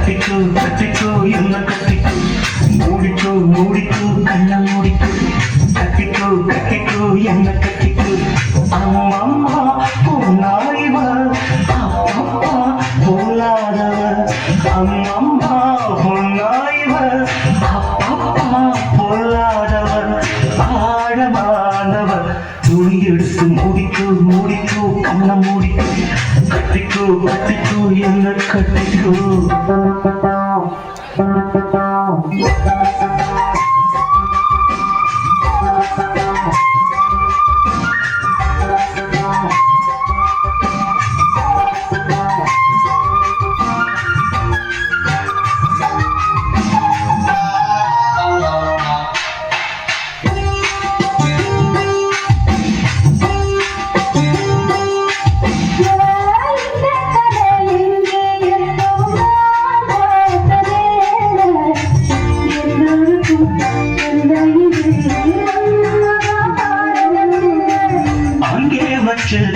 கட்டிக்கோ கட்டிக்கோ என்ன கட்டிக்கோ மூடிக்கோ மூடிக்கோ கண்ண மூடிக்கோ கட்டிக்கோ கட்டிக்கோ என்ன கட்டிக்கோ அம்மம்மா பொன்னாயிவ அப்பப்பா பொல்லாதவர் அம்மம்மா பொன்னாயிவ அப்பப்பா பொல்லாதவர் ஆழமானவர் துணி எடுத்து மூடிக்கோ மூடிக்கோ கண்ண மூடிக்கோ கட்டிக்கோ கட்டிக்கோ என்ன கட்டிக்கோ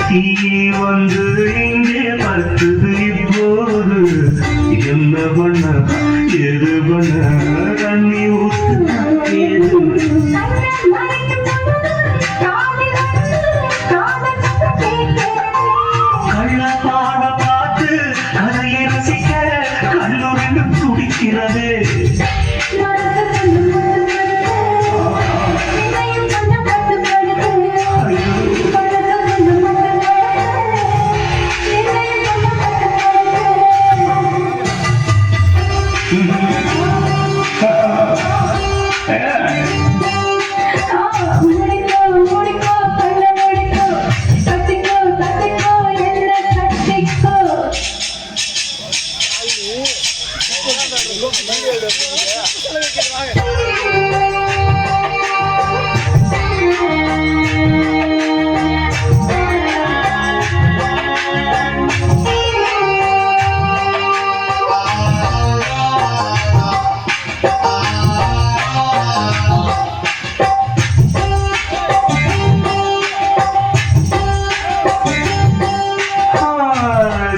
தீ வந்து இங்கே பத்துது இப்போது என்ன பண்ண எது பண்ண தண்ணி ஊத்து கள்ளப்பாட பார்த்து கதையை ரசிக்க கல்லூரில் துடிக்கிறது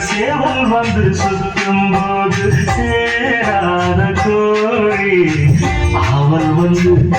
சேவல் வந்து சுற்றும் போது சேராத கோழி அவள் வந்து